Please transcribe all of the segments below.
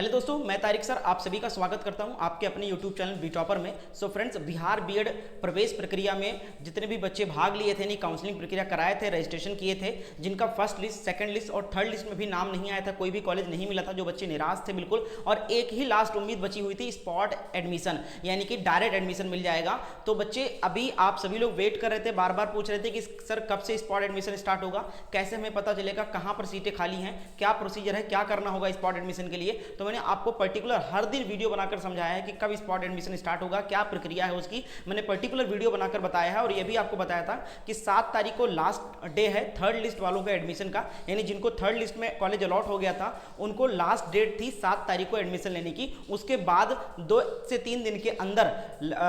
Hello दोस्तों, मैं Tariq sir आप सभी का स्वागत करता हूं आपके अपने यूट्यूब चैनल बी टॉपर में। सो फ्रेंड्स, बिहार बीएड प्रवेश प्रक्रिया में जितने भी बच्चे भाग लिए थे, यानी काउंसलिंग प्रक्रिया कराए थे, रजिस्ट्रेशन किए थे, जिनका फर्स्ट लिस्ट, सेकंड लिस्ट और थर्ड लिस्ट में भी नाम नहीं आया था, कोई भी कॉलेज नहीं मिला था, जो बच्चे निराश थे बिल्कुल, और एक ही लास्ट उम्मीद बची हुई थी, स्पॉट एडमिशन, यानी कि डायरेक्ट एडमिशन मिल जाएगा। तो बच्चे अभी आप सभी लोग वेट कर रहे थे, बार बार पूछ रहे थे कि सर कब से स्पॉट एडमिशन स्टार्ट होगा, कैसे हमें पता चलेगा कहाँ पर सीटें खाली हैं, क्या प्रोसीजर है, क्या करना होगा स्पॉट एडमिशन के लिए। तो मैंने आपको पर्टिकुलर हर दिन वीडियो बनाकर समझाया है कि कब स्पॉट एडमिशन स्टार्ट होगा, क्या प्रक्रिया है उसकी, मैंने पर्टिकुलर वीडियो बनाकर बताया है। और यह भी आपको बताया था कि 7 तारीख को लास्ट डे है थर्ड लिस्ट वालों के एडमिशन का, यानी जिनको थर्ड लिस्ट में कॉलेज अलॉट हो गया था उनको लास्ट डेट थी 7 तारीख को एडमिशन लेने की। उसके बाद 2 से 3 दिन के अंदर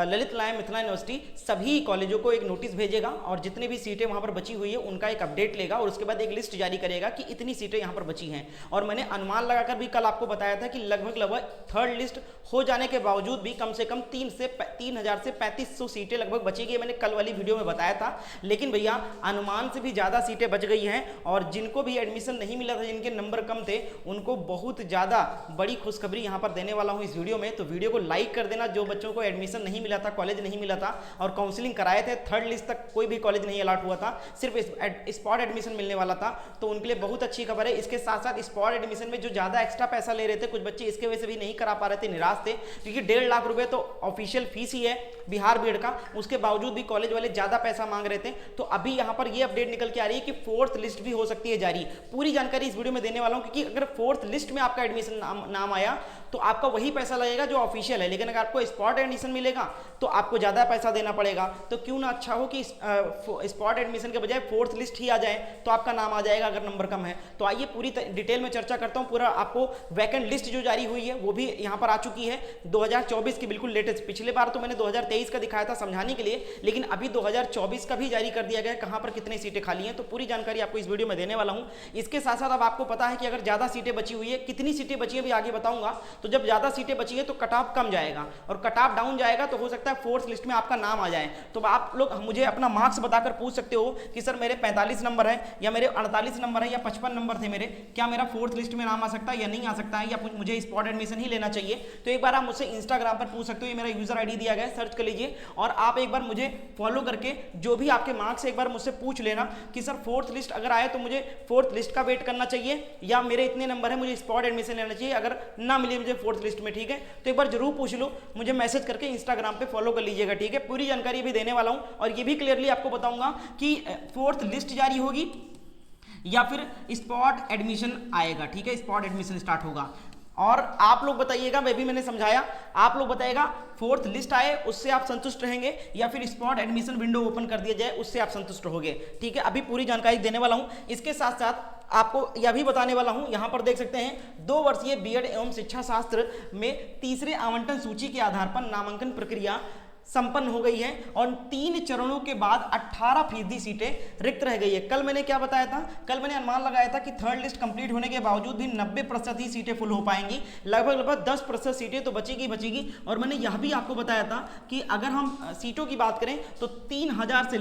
ललित नारायण मिथिला यूनिवर्सिटी सभी कॉलेजों को एक नोटिस भेजेगा और जितनी भी सीटें वहां पर बची हुई है उनका एक अपडेट लेगा और उसके बाद एक लिस्ट जारी करेगा कि इतनी सीटें यहां पर बची हैं। और मैंने अनुमान लगाकर भी कल आपको बताया था कि लगभग थर्ड लिस्ट हो जाने के बावजूद भी कम से कम 3000 से 3500 सीटें लगभग बचेगी, मैंने कल वाली वीडियो में बताया था। लेकिन भैया अनुमान से भी ज़्यादा सीटें बच गई हैं और जिनको भी एडमिशन नहीं मिला था, जिनके नंबर कम थे, उनको बहुत ज़्यादा बड़ी खुशखबरी यहाँ पर देने वाला हूँ इस वीडियो में। तो वीडियो को लाइक कर देना। जो बच्चों को एडमिशन नहीं मिला था, कॉलेज नहीं मिला था और काउंसलिंग कराए थे, थर्ड लिस्ट तक कोई भी कॉलेज नहीं अलॉट हुआ था, सिर्फ स्पॉट एडमिशन मिलने वाला था, तो उनके लिए बहुत अच्छी खबर है। इसके साथ साथ स्पॉट एडमिशन में जो ज़्यादा एक्स्ट्रा पैसा ले रहे थे कुछ बच्चे, इसके वजह से भी नहीं करा पा रहे थे, निराश थे, क्योंकि 1.5 लाख रुपए तो ऑफिशियल फीस ही है बिहार बीएड का, उसके बावजूद भी कॉलेज वाले ज्यादा पैसा मांग रहे थे। तो अभी यहां पर ये अपडेट निकल के आ रही है कि फोर्थ लिस्ट भी हो सकती है जारी। पूरी जानकारी इस वीडियो में देने वाला हूं, क्योंकि अगर फोर्थ लिस्ट में आपका एडमिशन नाम आया तो आपका वही पैसा लगेगा जो ऑफिशियल है, लेकिन अगर आपको स्पॉट एडमिशन मिलेगा तो आपको ज्यादा पैसा देना पड़ेगा। तो क्यों ना अच्छा हो कि स्पॉट एडमिशन के बजाय फोर्थ लिस्ट ही आ जाए तो आपका नाम आ जाएगा अगर नंबर कम है। तो आइए पूरी डिटेल में चर्चा करता हूं। पूरा आपको वैकेंट लिस्ट जो जारी हुई है वो भी यहां पर आ चुकी है 2024 की, बिल्कुल लेटेस्ट। पिछले बार तो मैंने 2023 का दिखाया था समझाने के लिए, लेकिन अभी 2024 का भी जारी कर दिया गया है, कहां पर कितनी सीटें खाली हैं। तो पूरी जानकारी आपको इस वीडियो में देने वाला हूं। इसके साथ साथ अब आपको पता है कि अगर ज्यादा सीटें बची हुई है, कितनी सीटें बची है भी आगे बताऊंगा। तो जब ज्यादा सीटें बची है तो कट ऑफ कम जाएगा और कट ऑफ डाउन जाएगा तो हो सकता है फोर्थ लिस्ट में आपका नाम आ जाए। तो आप लोग मुझे अपना मार्क्स बताकर पूछ सकते हो कि सर मेरे 45 नंबर है या मेरे 48 नंबर है या 55 नंबर थे मेरे, क्या मेरा फोर्थ लिस्ट में नाम आ सकता है या नहीं आ सकता है, या मुझे स्पॉट एडमिशन ही लेना चाहिए। तो एक बार आप मुझसे इंस्टाग्राम पर पूछ सकते हो, ये मेरा यूजर आईडी दिया गया है, सर्च कर लीजिए और आप एक बार मुझे फॉलो करके जो भी आपके मार्क्स एक बार मुझसे पूछ लेना कि सर फोर्थ लिस्ट अगर आए तो मुझे फोर्थ लिस्ट का वेट करना चाहिए या मेरे इतने नंबर है मुझे स्पॉट एडमिशन लेना चाहिए, अगर ना मिले मुझे फोर्थ लिस्ट में, ठीक है। तो एक बार जरूर पूछ लो, मुझे मैसेज करके इंस्टाग्राम पे फॉलो कर लीजिएगा, ठीक है। पूरी जानकारी भी देने वाला हूं और ये भी क्लियरली आपको बताऊंगा कि फोर्थ लिस्ट जारी होगी या फिर स्पॉट एडमिशन आएगा, ठीक है। स्पॉट एडमिशन स्टार्ट होगा और आप लोग बताइएगा, मैं भी मैंने समझाया, आप लोग बताइएगा फोर्थ लिस्ट आए उससे आप संतुष्ट रहेंगे या फिर स्पॉट एडमिशन विंडो ओपन कर दिया जाए उससे आप संतुष्ट रहोगे, ठीक है। अभी पूरी जानकारी देने वाला हूं। इसके साथ साथ आपको यह भी बताने वाला हूं, यहां पर देख सकते हैं 2 वर्षीय बीएड एवं शिक्षा शास्त्र में तीसरे आवंटन सूची के आधार पर नामांकन प्रक्रिया संपन्न हो गई है और 3 चरणों के बाद 18% सीटें रिक्त रह गई है। कल मैंने क्या बताया था, कल मैंने अनुमान लगाया था कि थर्ड लिस्ट कंप्लीट होने के बावजूद भी 90% ही सीटें फुल हो पाएंगी, लगभग 10% सीटें तो बचेगी। और मैंने यह भी आपको बताया था कि अगर हम सीटों की बात करें तो 3000 से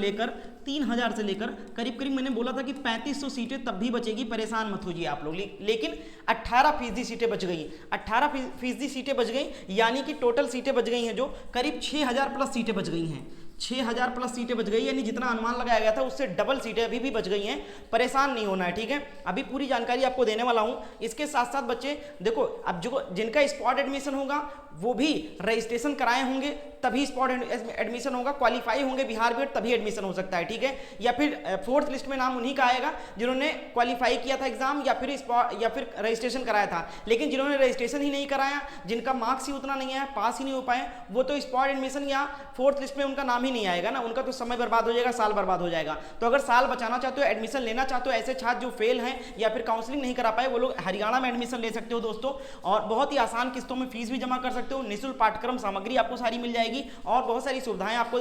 लेकर करीब मैंने बोला था कि 3500 सीटें तब भी बचेगी, परेशान मत होइए आप लोग। लेकिन 18% सीटें बच गई, 18% सीटें बच गई, यानी कि टोटल सीटें बच गई हैं जो करीब 6000 प्लस सीटें बच गई हैं, 6000 प्लस सीटें बच गई, यानी जितना अनुमान लगाया गया था उससे डबल सीटें अभी भी बच गई हैं। परेशान नहीं होना है, ठीक है। अभी पूरी जानकारी आपको देने वाला हूं। इसके साथ साथ बच्चे देखो, अब जो जिनका स्पॉट एडमिशन होगा वो भी रजिस्ट्रेशन कराए होंगे तभी स्पॉट एडमिशन होगा, क्वालिफाई होंगे बिहार बीएड तभी एडमिशन हो सकता है, ठीक है। या फिर फोर्थ लिस्ट में नाम उन्हीं का आएगा जिन्होंने क्वालिफाई किया था एग्जाम या फिर रजिस्ट्रेशन कराया था। लेकिन जिन्होंने रजिस्ट्रेशन ही नहीं कराया, जिनका मार्क्स ही उतना नहीं आया, पास ही नहीं हो पाए, वो तो स्पॉट एडमिशन या फोर्थ लिस्ट में उनका नाम ही नहीं आएगा ना, उनका तो समय बर्बाद हो जाएगा, साल बर्बाद हो जाएगा। तो अगर साल बचाना चाहते हो, एडमिशन लेना चाहते हो, ऐसे छात्र जो फेल हैं या फिर काउंसलिंग नहीं करा पाए, वो लोग हरियाणा में एडमिशन ले सकते हो दोस्तों, और बहुत ही आसान किस्तों में फीस भी जमा कर सकते हो। निःशुल्क पाठ्यक्रम सामग्री आपको सारी मिल जाएगी और बहुत सारी सुविधाएं आपको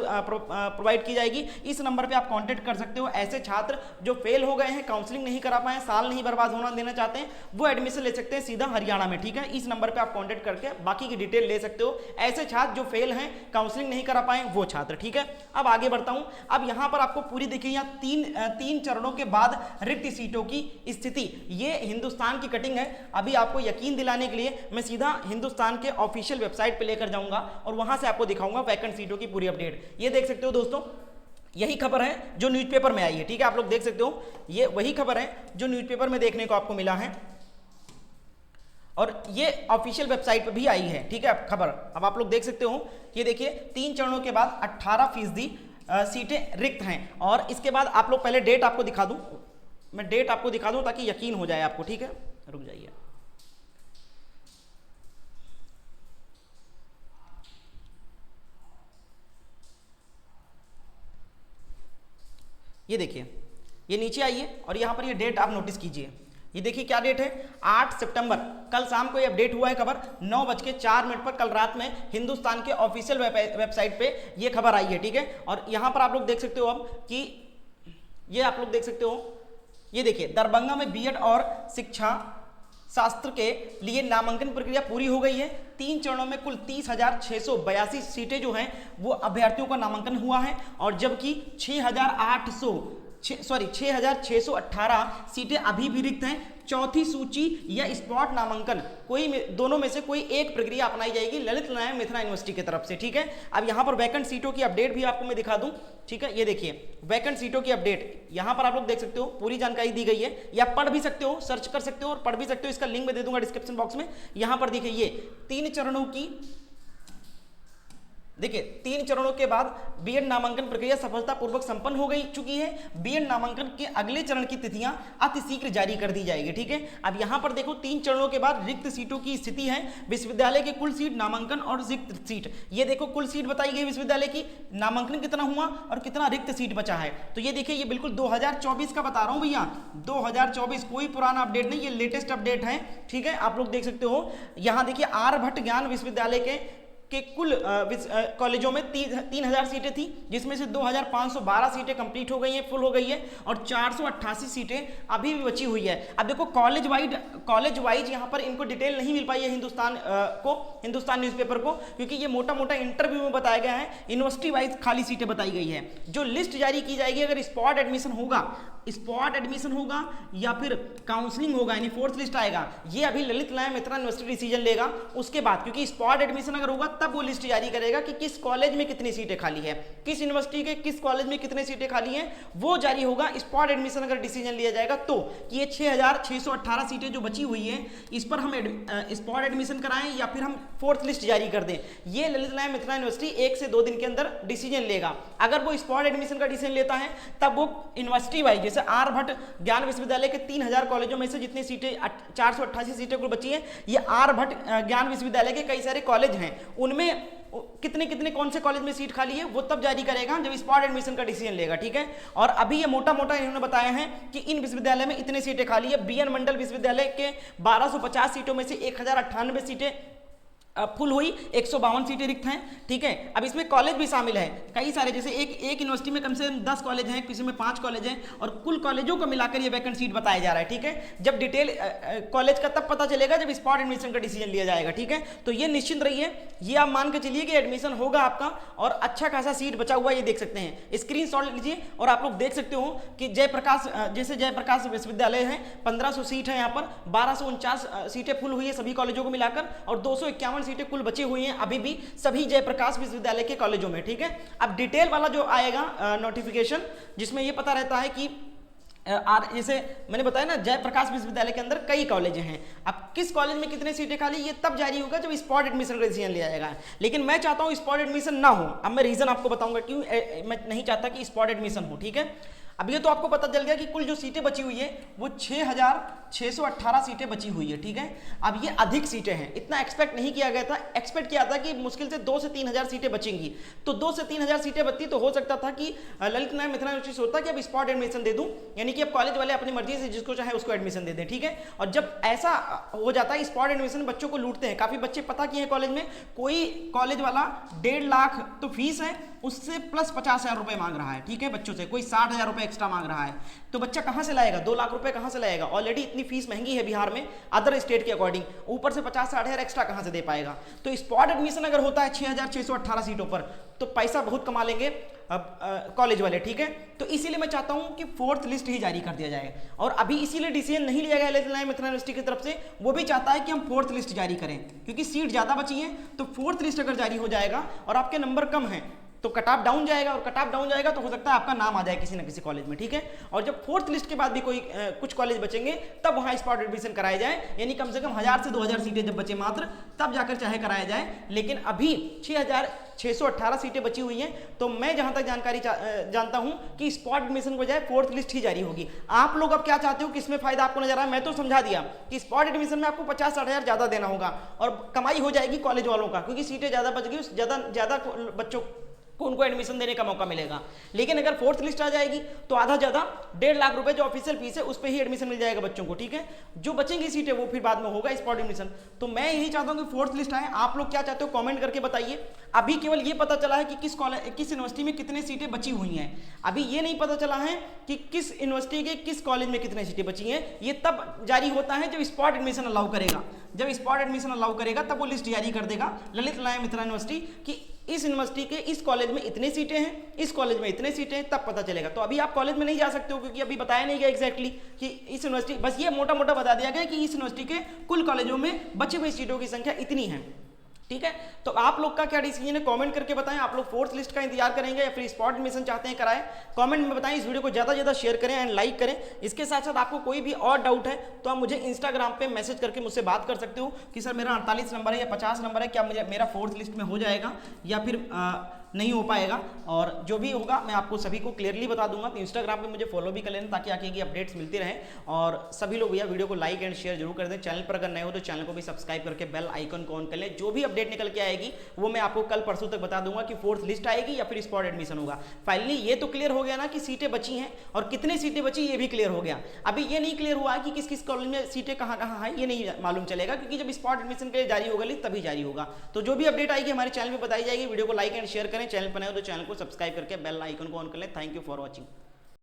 प्रोवाइड की जाएगी। इस नंबर पे आप कांटेक्ट कर सकते हो। ऐसे छात्र जो फेल हो गए हैं, काउंसलिंग नहीं करा पाए, साल नहीं बर्बाद होना देना चाहते हैं, वो एडमिशन ले सकते हैं सीधा हरियाणा में, ठीक है। इस नंबर पे आप कांटेक्ट करके बाकी की डिटेल ले सकते हो। ऐसे छात्र जो फेल हैं, काउंसलिंग नहीं करा पाए, वो छात्र, ठीक है। है। अब आगे बढ़ता हूं। अब यहां पर आपको पूरी देखिए, यहाँ तीन चरणों के बाद रिक्त सीटों की स्थिति, ये हिंदुस्तान की कटिंग है। अभी आपको यकीन दिलाने के लिए मैं सीधा हिंदुस्तान के ऑफिशियल वेबसाइट पे लेकर जाऊंगा और वहां से आपको दिखाऊंगा वैकेंट सीटों की पूरी अपडेट। ये देख सकते हो दोस्तों, यही खबर है जो न्यूज़पेपर में आई है, ठीक है, आप लोग देख सकते हो, ये वही खबर है जो न्यूज़पेपर में देखने को आपको मिला है और ये ऑफिशियल वेबसाइट पर भी आई है, ठीक है खबर। अब आप लोग देख सकते हो, ये देखिए 3 चरणों के बाद 18% सीटें रिक्त हैं। और इसके बाद आप लोग पहले डेट आपको दिखा दूं, मैं डेट आपको दिखा दूं ताकि यकीन हो जाए आपको, ठीक है, रुक जाइए। ये देखिए, ये नीचे आइए और यहाँ पर ये डेट आप नोटिस कीजिए। ये देखिए क्या डेट है, 8 सितंबर, कल शाम को ये अपडेट हुआ है खबर 9:04 पर, कल रात में हिंदुस्तान के ऑफिशियल वेबसाइट पे ये खबर आई है, ठीक है। और यहाँ पर आप लोग देख सकते हो अब कि ये आप लोग देख सकते हो, ये देखिए दरभंगा में बीएड और शिक्षा शास्त्र के लिए नामांकन प्रक्रिया पूरी हो गई है। 3 चरणों में कुल 30,682 सीटें जो हैं वो अभ्यर्थियों का नामांकन हुआ है और जबकि 6,618 सीटें अभी भी रिक्त हैं। चौथी सूची या स्पॉट नामांकन दोनों में से कोई एक प्रक्रिया अपनाई जाएगी ललित नारायण मिथिला यूनिवर्सिटी की तरफ से, ठीक है। अब यहाँ पर वैकेंट सीटों की अपडेट भी आपको मैं दिखा दूं, ठीक है। ये देखिए वैकेंट सीटों की अपडेट यहाँ पर आप लोग देख सकते हो, पूरी जानकारी दी गई है, या पढ़ भी सकते हो, सर्च कर सकते हो और पढ़ भी सकते हो। इसका लिंक मैं दे दूंगा डिस्क्रिप्शन बॉक्स में। यहाँ पर देखिए ये 3 चरणों की, देखिए 3 चरणों के बाद बीएड नामांकन प्रक्रिया सफलतापूर्वक संपन्न हो गई चुकी है। बीएड नामांकन के अगले चरण की तिथियां अतिशीघ्र जारी कर दी जाएगी, ठीक है। अब यहां पर देखो 3 चरणों के बाद रिक्त सीटों की स्थिति है, विश्वविद्यालय की कुल सीट, नामांकन और रिक्त सीट। ये देखो कुल सीट बताई गई विश्वविद्यालय की, नामांकन कितना हुआ और कितना रिक्त सीट बचा है। तो ये देखिए, ये बिल्कुल 2024 का बता रहा हूं भैया, 2024, कोई पुराना अपडेट नहीं, ये लेटेस्ट अपडेट है, ठीक है। आप लोग देख सकते हो, यहां देखिए आर्यभट्ट ज्ञान विश्वविद्यालय के कुल कॉलेजों में 3,000 सीटें थी, जिसमें से 2,512 सीटें कंप्लीट हो गई हैं, फुल हो गई है और 488 सीटें अभी भी बची हुई है। अब देखो कॉलेज वाइज यहाँ पर इनको डिटेल नहीं मिल पाई है हिंदुस्तान न्यूज़पेपर को, क्योंकि ये मोटा मोटा इंटरव्यू में बताया गया है, यूनिवर्सिटी वाइज खाली सीटें बताई गई है। जो लिस्ट जारी की जाएगी, अगर स्पॉट एडमिशन होगा या फिर काउंसलिंग होगा, यानी 4th लिस्ट आएगा, ये अभी ललित नारायण मिथिला यूनिवर्सिटी डिसीजन लेगा उसके बाद, क्योंकि स्पॉट एडमिशन अगर होगा तब वो लिस्ट जारी करेगा कि किस कॉलेज में कितनी सीटें खाली है, किस यूनिवर्सिटी के किस कॉलेज में कितनी सीटें खाली हैं, वो जारी होगा। स्पॉट एडमिशन अगर डिसीजन लिया जाएगा तो कि ये 6,618 सीटें जो बची हुई हैं, इस पर हम स्पॉट एडमिशन कराएं या फिर हम 4th लिस्ट जारी कर दें, ये ललित नारायण मिथिला यूनिवर्सिटी 1 से 2 दिन के अंदर डिसीजन लेगा। अगर वो स्पॉट एडमिशन का डिसीजन लेता है तब वो यूनिवर्सिटी वाइज, जैसे आर्यभट्ट ज्ञान विश्वविद्यालय के 3,000 कॉलेजों में से जितनी सीटें 488 सीटें कुल बची हैं, ये आर्यभट्ट ज्ञान विश्वविद्यालय के कई सारे कॉलेज हैं, उनमें कितने कौन से कॉलेज में सीट खाली है वो तब जारी करेगा जब स्पॉट एडमिशन का डिसीजन लेगा, ठीक है। और अभी ये मोटा मोटा इन्होंने बताया है कि इन विश्वविद्यालय में इतने सीटें खाली है। बीएन मंडल विश्वविद्यालय के 1250 सीटों में से 1098 सीटें फुल हुई, 152 सीटें रिक्त हैं, ठीक है। अब इसमें कॉलेज भी शामिल है कई सारे, जैसे एक यूनिवर्सिटी में कम से कम 10 कॉलेज हैं, किसी में 5 कॉलेज हैं, और कुल कॉलेजों को मिलाकर ये वैकेंट सीट बताया जा रहा है, ठीक है। जब डिटेल कॉलेज का तब पता चलेगा जब स्पॉट एडमिशन का डिसीजन लिया जाएगा, ठीक है। तो ये निश्चिंत रहिए, ये आप मान के चलिए कि एडमिशन होगा आपका और अच्छा खासा सीट बचा हुआ, ये देख सकते हैं। स्क्रीनशॉट लीजिए और आप लोग देख सकते हो कि जयप्रकाश विश्वविद्यालय है, 1500 सीट है, यहाँ पर 1249 सीटें फुल हुई है सभी कॉलेजों को मिलाकर, और 251 सीटें कुल बची हुई हैं अभी भी सभी जयप्रकाश विश्वविद्यालय के कॉलेजों में, ठीक है। अब डिटेल वाला जो आएगा नोटिफिकेशन, जिसमें ये पता रहता है कि जैसे मैंने बताया ना, जयप्रकाश विश्वविद्यालय के अंदर कई कॉलेज हैं, अब किस कॉलेज में कितने सीटें खाली ये तब जारी होगा जब स्पॉट एडमिशन का डिसीजन लिया जाएगा। लेकिन मैं चाहता हूं स्पॉट एडमिशन ना हो। अब मैं रीजन आपको बताऊंगा क्यों मैं नहीं चाहता कि स्पॉट एडमिशन हो, ठीक है। अब ये तो आपको पता चल गया कि कुल जो सीटें बची हुई है वो 6,618 सीटें बची हुई है, ठीक है। अब ये अधिक सीटें हैं, इतना एक्सपेक्ट नहीं किया गया था। एक्सपेक्ट किया था कि मुश्किल से 2 से 3 हज़ार सीटें बचेंगी, तो 2 से 3 हज़ार सीटें बचती तो हो सकता था कि ललित नारायण मिथिला यूनिवर्सिटी सोचता कि अब स्पॉट एडमिशन दे दूं, यानी कि अब कॉलेज वाले अपनी मर्जी से जिसको चाहे उसको एडमिशन दे दें, ठीक है। और जब ऐसा हो जाता है, स्पॉट एडमिशन बच्चों को लूटते हैं। काफी बच्चे पता किए हैं कॉलेज में, कोई कॉलेज वाला 1.5 लाख तो फीस है, उससे प्लस 50,000 रुपए मांग रहा है, ठीक है, बच्चों से। कोई 60,000 रुपए एक्स्ट्रा मांग रहा है, तो बच्चा कहाँ से लाएगा? 2 लाख रुपए कहाँ से लाएगा? ऑलरेडी इतनी फीस महंगी है बिहार में अदर स्टेट के अकॉर्डिंग, ऊपर से 50-60 हज़ार एक्स्ट्रा कहाँ से दे पाएगा? तो स्पॉट एडमिशन अगर होता है 6,618 सीटों पर तो पैसा बहुत कमा लेंगे अब कॉलेज वाले, ठीक है। तो इसीलिए मैं चाहता हूं कि 4th लिस्ट ही जारी कर दिया जाए, और अभी इसीलिए डिसीजन नहीं लिया गया मिथिला यूनिवर्सिटी की तरफ से, वो भी चाहता है कि हम 4th लिस्ट जारी करें क्योंकि सीट ज़्यादा बची है। तो 4th लिस्ट अगर जारी हो जाएगा और आपके नंबर कम है तो कट ऑफ डाउन जाएगा, और कट ऑफ डाउन जाएगा तो हो सकता है आपका नाम आ जाए किसी ना किसी कॉलेज में, ठीक है। और जब 4th लिस्ट के बाद भी कोई कुछ कॉलेज बचेंगे तब वहां स्पॉट एडमिशन कराया जाए, यानी कम से कम 1000 से 2000 सीटें जब बचे मात्र तब जाकर चाहे कराया जाए। लेकिन अभी 6,618 सीटें बची हुई हैं, तो मैं जहां तक जानकारी जानता हूं कि स्पॉट एडमिशन को बजाय 4th लिस्ट ही जारी होगी। आप लोग अब क्या चाहते हो, किसमें फायदा आपको नजर आ रहा है? मैं तो समझा दिया कि स्पॉट एडमिशन में आपको 50-60 हज़ार ज्यादा देना होगा और कमाई हो जाएगी कॉलेज वालों का, क्योंकि सीटें ज्यादा बच गई, ज्यादा बच्चों को उनको एडमिशन देने का मौका मिलेगा। लेकिन अगर 4th लिस्ट आ जाएगी तो आधा ज्यादा 1.5 लाख रुपए जो ऑफिशियल फीस है उस पर ही एडमिशन मिल जाएगा बच्चों को, ठीक है। जो बचेंगी सीटें वो फिर बाद में होगा स्पॉट एडमिशन। तो मैं यही चाहता हूं कि 4th लिस्ट आए। आप लोग क्या चाहते हो कमेंट करके बताइए। अभी केवल ये पता चला है कि किस यूनिवर्सिटी में कितने सीटें बची हुई हैं, अभी ये नहीं पता चला है कि किस यूनिवर्सिटी के किस कॉलेज में कितने सीटें बची हैं। ये तब जारी होता है जब स्पॉट एडमिशन अलाउ करेगा, जब स्पॉट एडमिशन अलाउ करेगा तब वो लिस्ट जारी कर देगा ललित नारायण मिथिला यूनिवर्सिटी कि इस यूनिवर्सिटी के इस कॉलेज में इतने सीटें हैं, इस कॉलेज में इतने सीटें हैं, तब पता चलेगा। तो अभी आप कॉलेज में नहीं जा सकते हो क्योंकि अभी बताया नहीं गया एग्जैक्टली कि इस यूनिवर्सिटी, बस ये मोटा मोटा बता दिया गया कि इस यूनिवर्सिटी के कुल कॉलेजों में बची हुई सीटों की संख्या इतनी है, ठीक है। तो आप लोग का क्या डिसीजन है कमेंट करके बताएं। आप लोग 4th लिस्ट का इंतजार करेंगे या फिर स्पॉट एडमिशन चाहते हैं कराएं, कमेंट में बताएं। इस वीडियो को ज़्यादा से ज़्यादा शेयर करें एंड लाइक करें। इसके साथ साथ आपको कोई भी और डाउट है तो आप मुझे इंस्टाग्राम पे मैसेज करके मुझसे बात कर सकते हो कि सर मेरा 48 नंबर है या 50 नंबर है, क्या मुझे मेरा 4th लिस्ट में हो जाएगा या फिर नहीं हो पाएगा, और जो भी होगा मैं आपको सभी को क्लियरली बता दूंगा। तो इंस्टाग्राम पे मुझे फॉलो भी कर लेना ताकि आगे की अपडेट्स मिलती रहें। और सभी लोग भैया वीडियो को लाइक एंड शेयर जरूर कर दें। चैनल पर अगर नए हो तो चैनल को भी सब्सक्राइब करके बेल आइकन को ऑन कर लें। जो भी अपडेट निकल के आएगी वो मैं आपको कल परसों तक बता दूंगा कि 4th लिस्ट आएगी या फिर स्पॉट एडमिशन होगा। फाइनली ये तो क्लियर हो गया ना कि सीटें बची हैं और कितनी सीटें बची ये भी क्लियर हो गया। अभी ये नहीं क्लियर हुआ कि किस किस कॉलेज में सीटें कहाँ कहाँ हैं, ये नहीं मालूम चलेगा क्योंकि जब स्पॉट एडमिशन के लिए जारी होगा लिस्ट तभी जारी होगा। तो जो भी अपडेट आएगी हमारे चैनल पर बताई जाएगी। वीडियो को लाइक एंड शेयर करें, चैनल पर नए हो तो चैनल को सब्सक्राइब करके बेल आइकन को ऑन कर लें। Thank you for watching.